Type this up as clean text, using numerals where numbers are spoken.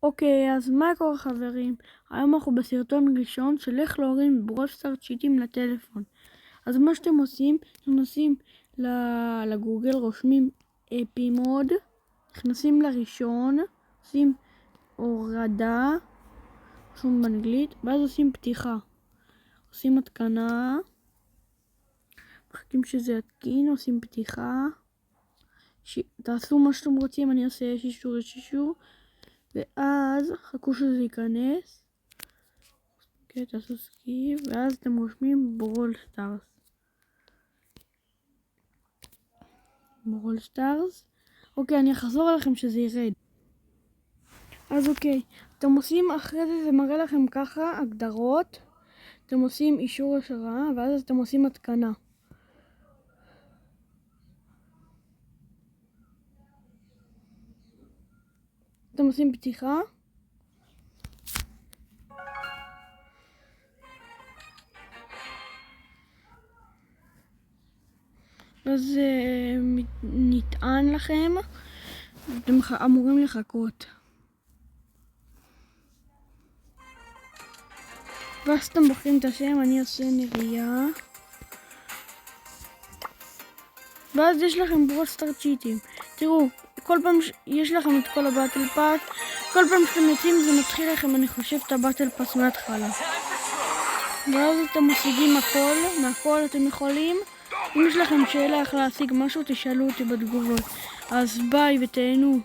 אוקיי, אז מה קורה חברים? היום אנחנו בסרטון ראשון של איך להוריד ברול סטארס צ'יטים לטלפון. אז מה שאתם עושים, אתם נכנסים לגוגל, רושמים אפי מוד, נכנסים לראשון, עושים הורדה, רשום באנגלית, ואז עושים פתיחה. עושים התקנה, מחכים שזה יתקין, עושים פתיחה. תעשו מה שאתם רוצים, אני עושה יש אישור. ואז חכו שזה ייכנס. אוקיי, תעשו סקיפ, ואז אתם רושמים ברול סטארס. אוקיי, אני אחזור עליכם שזה ירד. אז אוקיי, אתם עושים אחרי זה מראה לכם ככה הגדרות. אתם עושים אישור השערה, ואז אתם עושים התקנה. אתם עושים פתיחה. אז נטען לכם, אתם אמורים לחכות. ואז אתם בוחרים את השם, אני עושה נריה. ואז יש לכם ברול סטארס צ'יטים. תראו, כל פעם יש לכם את כל הבטל פאס, כל פעם שאתם יוצאים זה מתחיל לכם, אני חושב, את הבטל פאס מההתחלה. ואז אתם משיגים מהכל אתם יכולים. אם יש לכם שאלה איך להשיג משהו, תשאלו אותי בתגובות. אז ביי ותהנו.